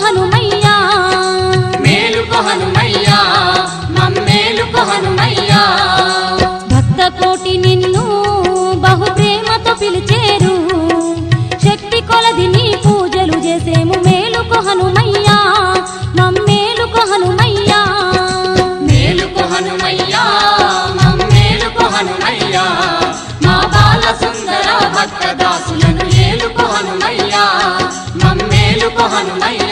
హనుమయ్యా మేలుకో హనుమయ్యా మమ్మేలుకో హనుమయ్యా భక్త కోటి నిన్ను బహు ప్రేమతో పిలిచేరు శక్తి కొలది నీ పూజలు చేసేము మేలుకో హనుమయ్యా మమ్మేలుకో హనుమయ్యా మేలుకో హనుమయ్యా మమ్మేలుకో హనుమయ్యా మా బాల సుందర భక్త దాసులను ఏలుకో హనుమయ్యా మమ్మేలుకో హనుమయ్యా